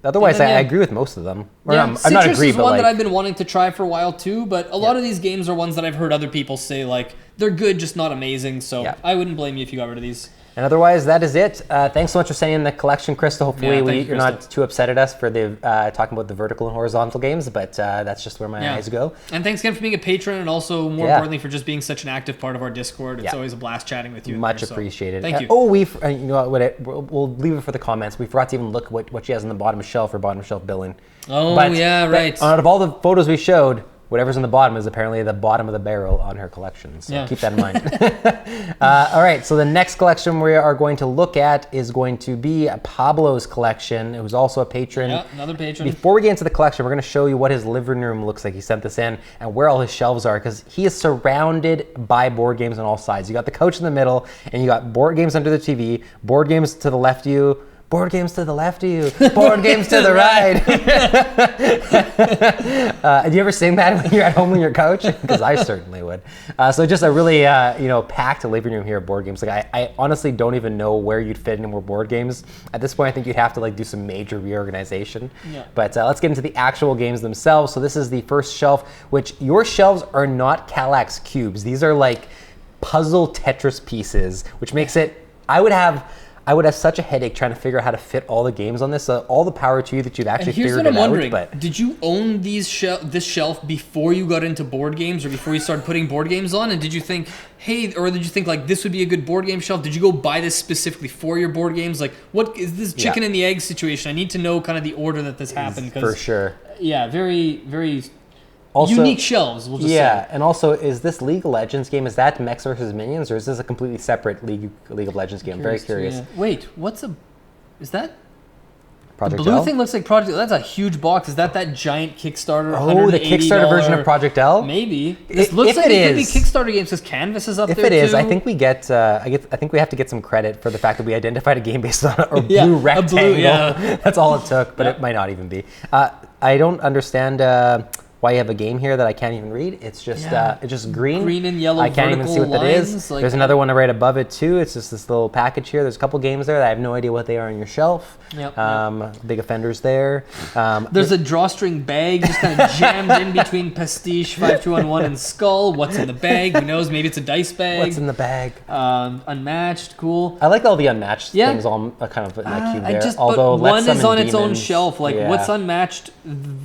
Otherwise, I agree with most of them. Or I'm not agree, is but one that I've been wanting to try for a while too. But a lot of these games are ones that I've heard other people say like they're good, just not amazing. So I wouldn't blame you if you got rid of these. And otherwise, that is it. Thanks so much for sending in the collection, Crystal. Hopefully you're not too upset at us for the talking about the vertical and horizontal games, but that's just where my eyes go. And thanks again for being a patron, and also more importantly for just being such an active part of our Discord. It's always a blast chatting with you. Much appreciated. Thank you. We'll leave it for the comments. We forgot to even look what she has on the bottom shelf or bottom shelf billing. Right. Out of all the photos we showed, whatever's on the bottom is apparently the bottom of the barrel on her collection. So keep that in mind. All right, so the next collection we are going to look at is going to be Pablo's collection, who's also a patron. Yeah, another patron. Before we get into the collection, we're going to show you what his living room looks like. He sent this in and where all his shelves are because he is surrounded by board games on all sides. You got the couch in the middle and you got board games under the TV, board games to the left of you, board games to the left of you, board games to the right. Do you ever sing that when you're at home on your couch? Because I certainly would. So just a really packed living room here of board games. Like I honestly don't even know where you'd fit in more board games. At this point, I think you'd have to do some major reorganization. Yeah. But let's get into the actual games themselves. So this is the first shelf, which your shelves are not Kallax cubes. These are like puzzle Tetris pieces, which makes it, I would have such a headache trying to figure out how to fit all the games on this. So all the power to you that you've actually figured it out. Here's what I'm wondering. But did you own this shelf before you got into board games or before you started putting board games on? And did you think, hey, or did you think like this would be a good board game shelf? Did you go buy this specifically for your board games? Like what is this chicken and the egg situation? I need to know kind of the order that this happened. For sure. Yeah, very, very... Also, unique shelves, we'll just say. And also, is this League of Legends game, is that Mechs vs. Minions, or is this a completely separate League of Legends game? I'm very curious. Wait, is that? Project the blue L? thing looks like Project L. That's a huge box. Is that giant Kickstarter? Oh, the Kickstarter version of Project L? Maybe. It looks like it could be Kickstarter games because Canvas is up there too. If it is, I think we get. I think we have to get some credit for the fact that we identified a game based on a blue rectangle. That's all it took, but it might not even be. I don't understand why you have a game here that I can't even read. It's just green. Green and yellow. I can't even see what that is. There's another one right above it too. It's just this little package here. There's a couple games there that I have no idea what they are on your shelf. Big offenders there. There's a drawstring bag just kind of jammed in between Pastiche, 5211, and Skull. What's in the bag? Who knows? Maybe it's a dice bag. What's in the bag? Unmatched. Cool. I like all the unmatched things all kind of in that cube there. Although one is on its own shelf. Like what's unmatched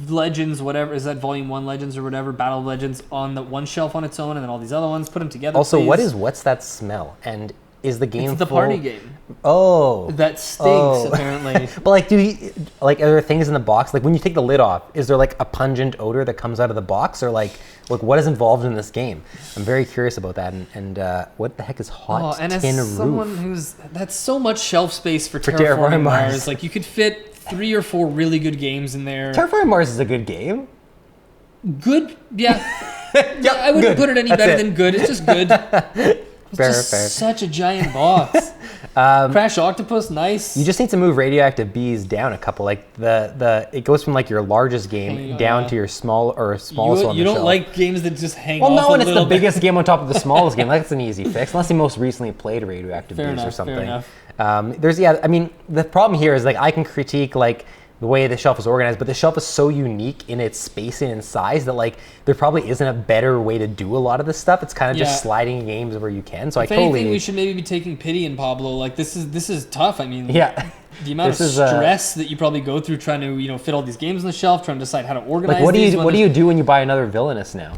Legends, whatever, is that Volume 1 Legends or whatever, Battle of Legends on the one shelf on its own, and then all these other ones, put them together. Also, what's that smell? And is the game It's the party game. Oh. That stinks, apparently. But are there things in the box? Like when you take the lid off, is there like a pungent odor that comes out of the box? Or like what is involved in this game? I'm very curious about that. And what the heck is hot tin roof? And as someone that's so much shelf space for Terraforming Mars. Like you could fit 3 or 4 really good games in there. Terraforming Mars is a good game. Good? Yeah. I wouldn't put it any better than good. It's just good. It's fair. Such a giant box. Crash Octopus, nice. You just need to move Radioactive Bees down a couple. Like it goes from like your largest game down to your smallest one on the shelf. You don't like games that just hang off. Well, no, and it's the biggest game on top of the smallest game. That's an easy fix, unless you most recently played Radioactive Bees or something. Fair enough. I mean, the problem here is like I can critique like the way the shelf is organized, but the shelf is so unique in its spacing and size that like there probably isn't a better way to do a lot of this stuff. It's kind of just sliding games where you can. So if anything, we should maybe be taking pity in Pablo. Like this is tough. I mean, the amount of stress that you probably go through trying to fit all these games on the shelf, trying to decide how to organize. Like what do you do when you buy another Villainous now?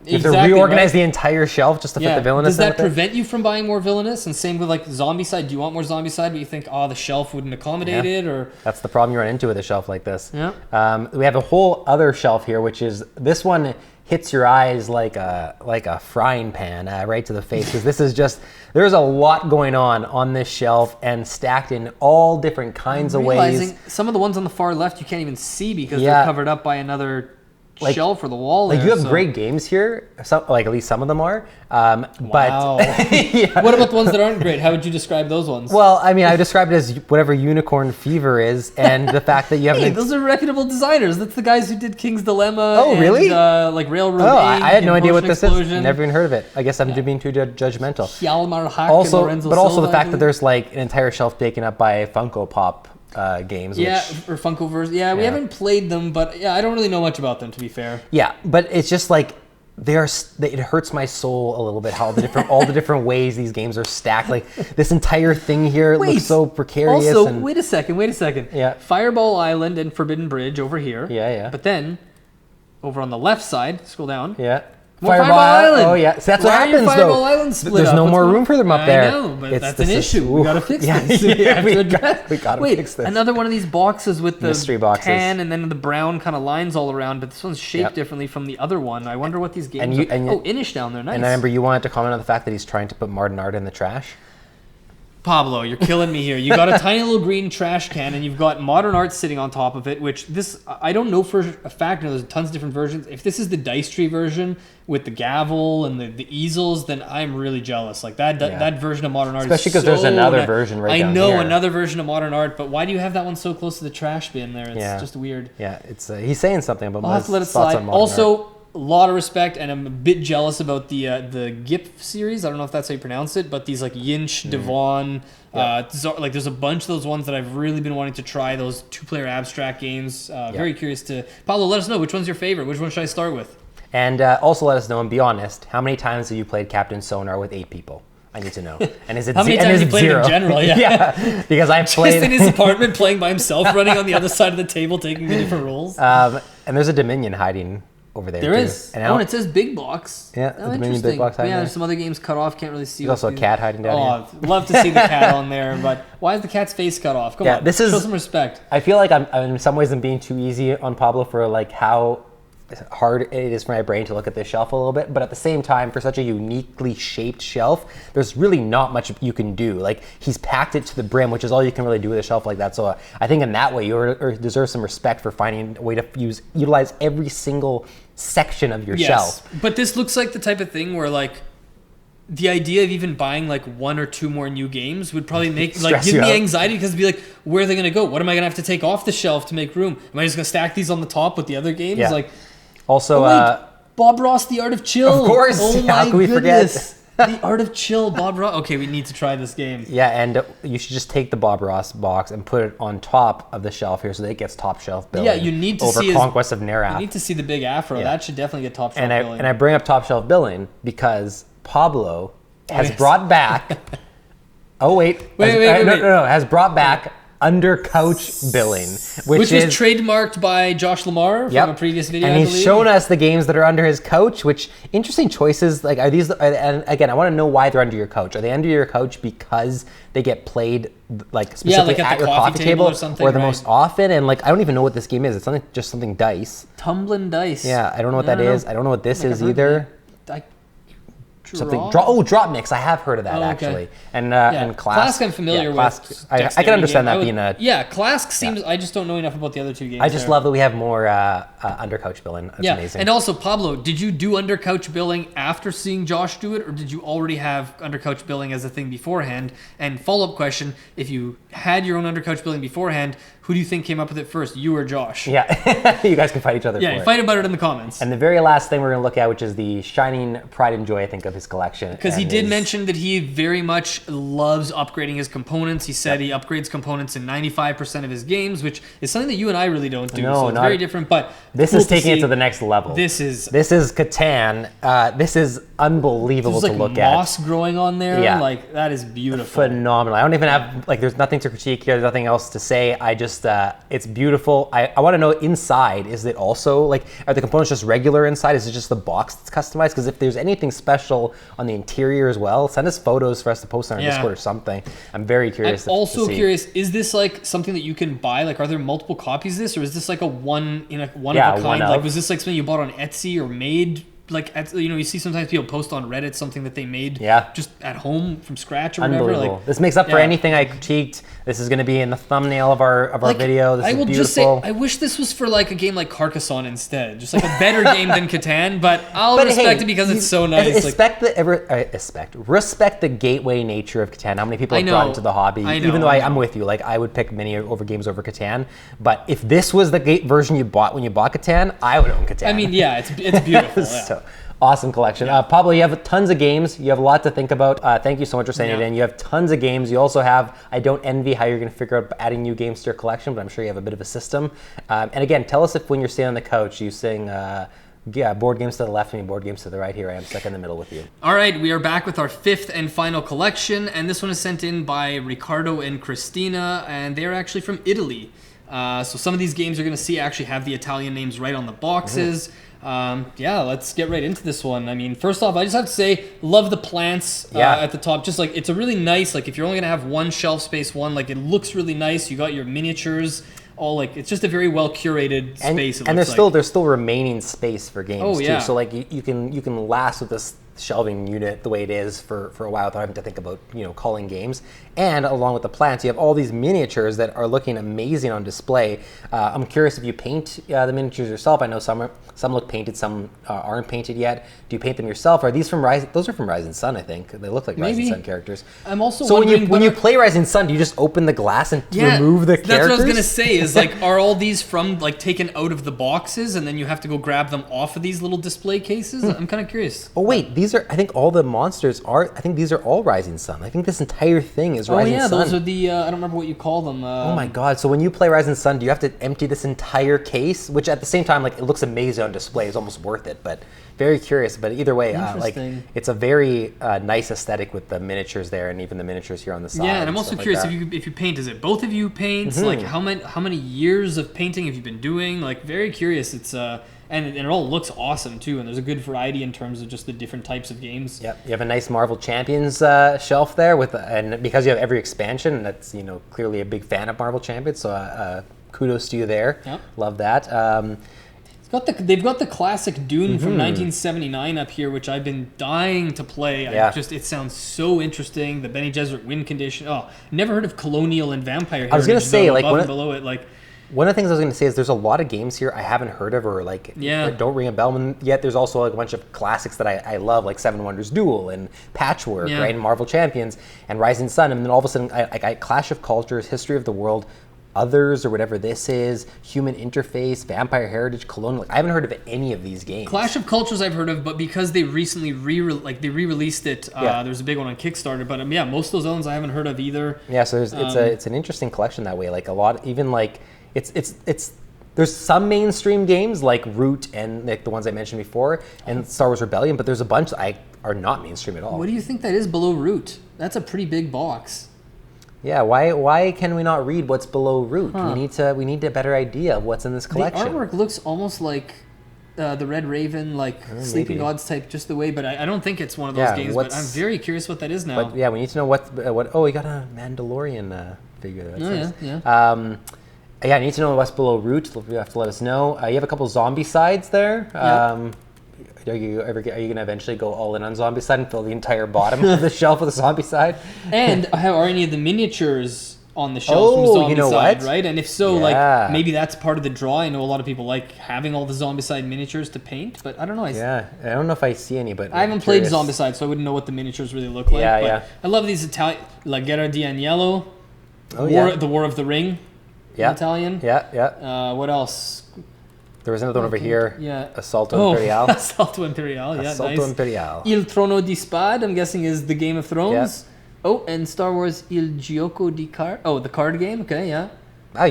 You have to reorganize the entire shelf just to fit the Villainous. Does that prevent you from buying more Villainous? And same with like Zombicide. Do you want more Zombicide, but you think, the shelf wouldn't accommodate it? Or that's the problem you run into with a shelf like this. Yeah. We have a whole other shelf here, which is this one hits your eyes like a frying pan right to the face, because this is just, there's a lot going on this shelf and stacked in all different kinds of ways. Some of the ones on the far left you can't even see because they're covered up by another shelf or the wall. Like you have great games here, at least some of them are. But what about the ones that aren't great? How would you describe those ones? Well, I mean, I describe it as whatever Unicorn Fever is, and the fact that you have. Those are reputable designers. That's the guys who did King's Dilemma. Oh, really? Like Railroad. Oh, I had no idea what this is. Never even heard of it. I guess I'm being too judgmental. Hjalmar Hack also, and Lorenzo but also Silva, the fact that there's like an entire shelf taken up by Funko Pop games. Or Funko version. We haven't played them, but I don't really know much about them, to be fair. Yeah, but it's just like it hurts my soul a little bit how all the different ways these games are stacked. Like this entire thing here looks so precarious. Also, wait a second. Yeah. Fireball Island and Forbidden Bridge over here. Yeah. But then, over on the left side, scroll down. Yeah. Fireball Island. Oh yeah, so that's what happens Fireball Island split There's no more room for them up there. I know, but that's an issue. We gotta fix this. We gotta fix this. Another one of these boxes with the mystery boxes, tan and then the brown kind of lines all around, but this one's shaped differently from the other one. I wonder what these games are. Inish down there, nice. And I remember you wanted to comment on the fact that he's trying to put Martin Art in the trash. Pablo, you're killing me here. You got a tiny little green trash can, and you've got Modern Art sitting on top of it, which I don't know for a fact. There's tons of different versions. If this is the Dice Tree version with the gavel and the easels, then I'm really jealous. Like that version of Modern Art, especially because there's another version right down here. I know another version of Modern Art, but why do you have that one so close to the trash bin there? It's just weird. Yeah, it's he's saying something about I'll have to let it slide. Also, a lot of respect, and I'm a bit jealous about the GIP series. I don't know if that's how you pronounce it, but these like Yinch, Devon, there's a bunch of those ones that I've really been wanting to try. Those 2-player abstract games. Very curious to Pablo. Let us know which one's your favorite. Which one should I start with? And also let us know, and be honest, how many times have you played Captain Sonar with 8 people? I need to know. And is it how many times have you played it in general? Yeah, because I've played just in his apartment playing by himself, running on the other side of the table, taking the different roles. And there's a Dominion hiding over there. There is. And it says big box. Yeah, the Dominion big box hiding. There's some other games cut off. Can't really see. There's also a cat hiding down here. Love to see the cat on there, but why is the cat's face cut off? Come on, show some respect. I feel like I'm in some ways I'm being too easy on Pablo for like how hard it is for my brain to look at this shelf a little bit, but at the same time, for such a uniquely shaped shelf, there's really not much you can do. Like he's packed it to the brim, which is all you can really do with a shelf like that. So I think in that way you deserve some respect for finding a way to utilize every single section of your shelf. But this looks like the type of thing where like the idea of even buying like 1 or 2 more new games would probably give me anxiety, because it'd be like, where are they going to go? What am I going to have to take off the shelf to make room? Am I just going to stack these on the top with the other games? Yeah. Like, also, Bob Ross, The Art of Chill. Of course. Oh my How can we goodness. The Art of Chill, Bob Ross. Okay, we need to try this game. Yeah, and you should just take the Bob Ross box and put it on top of the shelf here so that it gets top shelf billing. Yeah, you need to see Conquest of Nerap. You need to see the big afro. Yeah. That should definitely get top shelf billing. And I bring up top shelf billing because Pablo has brought back. Has brought back under couch billing, which was trademarked by Josh Lamar from a previous video. And he's shown us the games that are under his couch, which interesting choices. Like, are these? And again, I want to know why they're under your couch. Are they under your couch because they get played like specifically at your coffee table or something, or the most often? And like, I don't even know what this game is. It's just something dice. Tumbling dice. Yeah, I don't know what that is. I don't know what this is either. Something drop mix. I have heard of that actually, and Clask I'm familiar with. I can understand that being a Clask seems. I just don't know enough about the other 2 games. I just love that we have more under couch billing. That's amazing. And also Pablo, did you do under couch billing after seeing Josh do it, or did you already have under couch billing as a thing beforehand? And follow up question: if you had your own under couch billing beforehand, who do you think came up with it first, you or Josh? Yeah, you guys can fight each other. Yeah, fight about it in the comments. And the very last thing we're going to look at, which is the shining pride and joy, I think, of his collection. Because he did mention that he very much loves upgrading his components. He said he upgrades components in 95% of his games, which is something that you and I really don't do. So it's very different. But this is taking it to the next level. This is Catan. This is unbelievable to look at. There's moss growing on there. Yeah. Like, that is beautiful. Phenomenal. I don't even have, like, there's nothing to critique here. There's nothing else to say. I just, it's beautiful. I want to know inside, is it also, like, are the components just regular inside? Is it just the box that's customized? Because if there's anything special on the interior as well, send us photos for us to post on our Discord or something. I'm very curious. I'm also curious, is this like something that you can buy? Like, are there multiple copies of this, or is this like a one of a kind? Like, was this like something you bought on Etsy or made? Like, you see sometimes people post on Reddit something that they made just at home from scratch or whatever. Like, this makes up for anything I critiqued. This is going to be in the thumbnail of our video. This is beautiful. Just say, I wish this was for like a game like Carcassonne instead. Just like a better game than Catan, but I'll respect it because it's so nice. Respect the gateway nature of Catan. How many people have brought into the hobby? Even though I'm with you. Like, I would pick many games over Catan. But if this was the version you bought when you bought Catan, I would own Catan. I mean, it's beautiful. So, awesome collection. Pablo, you have tons of games. You have a lot to think about. Thank you so much for sending it in. You have tons of games. You also have, I don't envy how you're going to figure out adding new games to your collection, but I'm sure you have a bit of a system. And again, tell us if when you're sitting on the couch, you sing board games to the left of me, board games to the right. Here I am stuck in the middle with you. All right, we are back with our 5th and final collection, and this one is sent in by Ricardo and Christina, and they're actually from Italy. So some of these games you're going to see actually have the Italian names right on the boxes. Let's get right into this one. I mean, first off, I just have to say, love the plants at the top. Just like, it's a really nice, like, if you're only gonna have one shelf space, like, it looks really nice. You got your miniatures, all, like, it's just a very well curated space. And there's still remaining space for games too. So like you can last with this shelving unit the way it is for a while without having to think about calling games. And along with the plants, you have all these miniatures that are looking amazing on display. I'm curious if you paint the miniatures yourself. I know some look painted, some aren't painted yet. Do you paint them yourself? Are these from Rising? Those are from Rising Sun, I think. They look like Rising Sun characters. I'm also so when you play Rising Sun, do you just open the glass and remove the characters? That's what I was gonna say. Is like, are all these from like taken out of the boxes and then you have to go grab them off of these little display cases? I'm kind of curious. Oh wait, I think all the monsters are. I think these are all Rising Sun. I think this entire thing is Rising Sun. Those are the. I don't remember what you call them. Oh my god! So when you play Rising Sun, do you have to empty this entire case? Which at the same time, like, it looks amazing on display. It's almost worth it. But very curious. But either way, like, it's a very nice aesthetic with the miniatures there, and even the miniatures here on the side. Yeah, and I'm also curious if you paint. Is it both of you paint? Like, how many years of painting have you been doing? Like, very curious. It's And it all looks awesome too, and there's a good variety in terms of just the different types of games. Yep, you have a nice Marvel Champions shelf there and because you have every expansion, and that's clearly a big fan of Marvel Champions. So kudos to you there. Yep. Love that. They've got the classic Dune from 1979 up here, which I've been dying to play. It sounds so interesting. The Bene Gesserit win condition. Oh, never heard of Colonial and Vampire Heritage. I was gonna say, like, below it, like. One of the things I was going to say is there's a lot of games here I haven't heard of or don't ring a bell yet. There's also like a bunch of classics that I love, like Seven Wonders Duel and Patchwork, right? And Marvel Champions and Rising Sun. And then all of a sudden, I Clash of Cultures, History of the World, Others, or whatever this is, Human Interface, Vampire Heritage, Colonial. I haven't heard of any of these games. Clash of Cultures I've heard of, but because they recently re-released it, there's a big one on Kickstarter. But most of those ones I haven't heard of either. Yeah, so it's an interesting collection that way. Like a lot, even like. There's some mainstream games like Root and like the ones I mentioned before and Star Wars Rebellion, but there's a bunch that are not mainstream at all. What do you think that is below Root? That's a pretty big box. Yeah, why can we not read what's below Root? We need a better idea of what's in this collection. The artwork looks almost like the Red Raven, like Sleeping Gods type, just the way, but I don't think it's one of those games. But I'm very curious what that is now. But yeah, we need to know what. Oh, we got a Mandalorian figure. That's nice. I need to know what's below Root. You have to let us know. You have a couple zombie sides there. Are you going to eventually go all in on zombie side and fill the entire bottom of the shelf with a zombie side? And are any of the miniatures on the shelf from zombie side, right? And if so, like, maybe that's part of the draw. I know a lot of people like having all the zombie side miniatures to paint, but I don't know. I don't know if I see any, but I haven't played zombie side, so I wouldn't know what the miniatures really look like. I love these Italian, La Guerra di Agnello, the War of the Ring. Italian. What What else? There was another one over here. Yeah. Assalto Imperial. Assalto Imperial, yeah, Assalto nice. Imperial. Il Trono di Spade, I'm guessing is the Game of Thrones. Yeah. Oh, and Star Wars Il Gioco di Card. Oh, the card game. Okay, yeah. Oh, I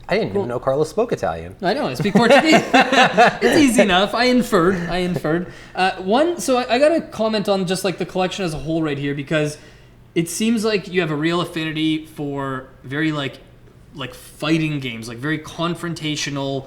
didn't even know Carlos spoke Italian. I know, I speak Portuguese. It's easy enough. I inferred. So I got to comment on just like the collection as a whole right here, because it seems like you have a real affinity for very like fighting games, like very confrontational,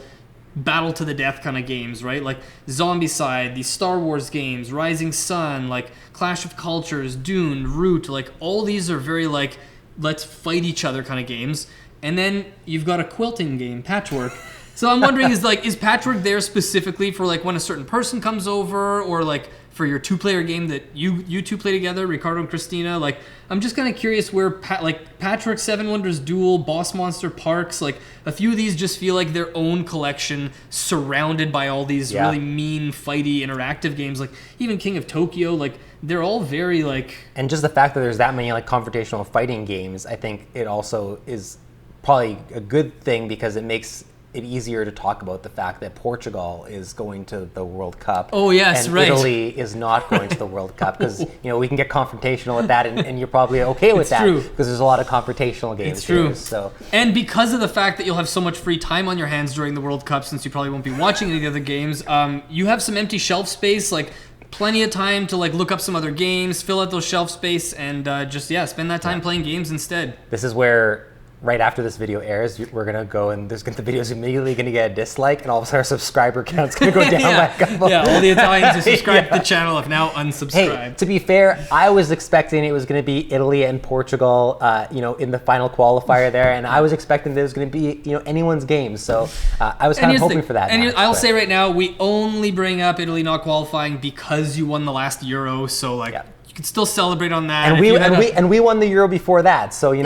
battle to the death kind of games, right? Like Zombicide, these Star Wars games, Rising Sun, like Clash of Cultures, Dune, Root, like all these are very like let's fight each other kind of games. And then you've got a quilting game, Patchwork. So I'm wondering, is Patchwork there specifically for like when a certain person comes over, or like for your 2-player game that you two play together, Ricardo and Christina? Like, I'm just kind of curious where Patchwork, Seven Wonders Duel, Boss Monster Parks, like a few of these just feel like their own collection, surrounded by all these really mean, fighty, interactive games. Like even King of Tokyo, like they're all very like. And just the fact that there's that many like confrontational fighting games, I think it also is probably a good thing, because it makes it easier to talk about the fact that Portugal is going to the World Cup. Oh yes, and right. Italy is not going to the World Cup, because we can get confrontational with that, and you're probably okay with that, because there's a lot of confrontational games. It's true. Here, so, and because of the fact that you'll have so much free time on your hands during the World Cup, since you probably won't be watching any of the other games, you have some empty shelf space, like plenty of time to like look up some other games, fill out those shelf space, and just spend that time playing games instead. This is where, right after this video airs, we're gonna go, and the video's immediately gonna get a dislike, and all of a sudden our subscriber count's gonna go down by a couple. Yeah, all the Italians who subscribe to the channel have now unsubscribed. Hey, to be fair, I was expecting it was gonna be Italy and Portugal, in the final qualifier there, and I was expecting there was gonna be, anyone's game. So I was kind of hoping for that. And I'll say right now, we only bring up Italy not qualifying because you won the last Euro. So like. Yeah. You can still celebrate on that. And we won the Euro before that, so you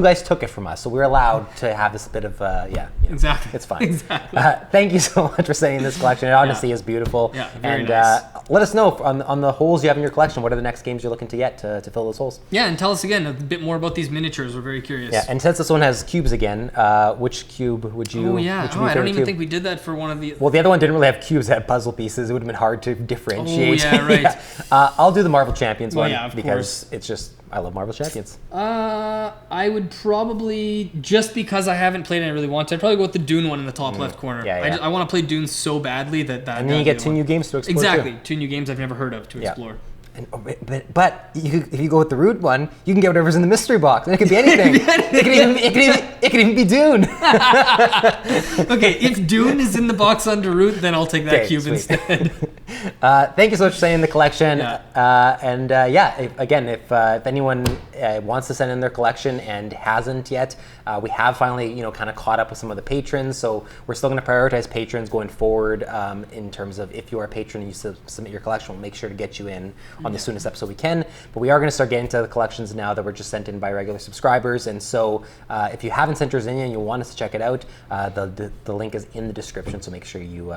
guys took it from us, so we're allowed to have this bit of exactly. It's fine. Exactly. Thank you so much for sending this collection. It honestly is beautiful. Yeah, very and nice. Let us know on the holes you have in your collection. What are the next games you're looking to get to fill those holes? Yeah, and tell us again a bit more about these miniatures. We're very curious. Yeah, and since this one has cubes again, which cube would you? Oh yeah, I don't even think we did that for one of the. Well, the other one didn't really have cubes; it had puzzle pieces. It would have been hard to differentiate. Oh yeah, right. I'll do the Marvel Champions one, yeah, because it's just, I love Marvel Champions. I would probably, just because I haven't played and I really want to, I'd probably go with the Dune one in the top left corner. Yeah. I want to play Dune so badly that. And then you get 2 new games to explore. Exactly, 2 new games I've never heard of to explore. And, but if you go with the root one, you can get whatever's in the mystery box, and it could be anything. it could even be Dune. Okay, if Dune is in the box under root, then I'll take that cube sweet. instead. Thank you so much for sending the collection. Yeah. If anyone wants to send in their collection and hasn't yet, we have finally kind of caught up with some of the patrons. So we're still going to prioritize patrons going forward, in terms of if you are a patron and you submit your collection, we'll make sure to get you in on the soonest episode we can. But we are going to start getting to the collections now that were just sent in by regular subscribers. And so if you haven't sent yours in and you want us to check it out, the link is in the description. So make sure you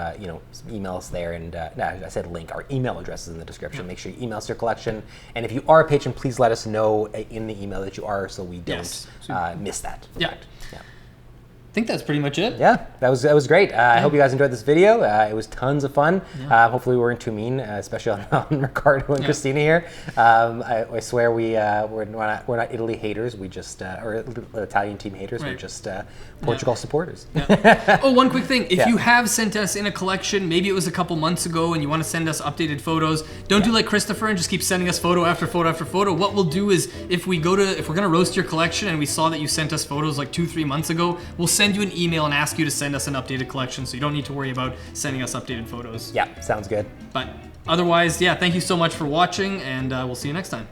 email us there. And I said link. Our email address is in the description. Make sure you email us your collection. And if you are a patron, please let us know in the email that you are, so we don't miss that. Yeah. I think that's pretty much it. Yeah, that was great. I hope you guys enjoyed this video. It was tons of fun. Hopefully we weren't too mean, especially on Ricardo and Christina here. I swear we're not Italy haters. We just or Italian team haters. We're just Portugal supporters. Oh, one quick thing. If you have sent us in a collection, maybe it was a couple months ago, and you want to send us updated photos, don't do like Christopher and just keep sending us photo after photo after photo. What we'll do is, if we're gonna roast your collection and we saw that you sent us photos like 2-3 months ago, we'll send you an email and ask you to send us an updated collection, so you don't need to worry about sending us updated photos. Yeah, sounds good. But otherwise, thank you so much for watching, and we'll see you next time.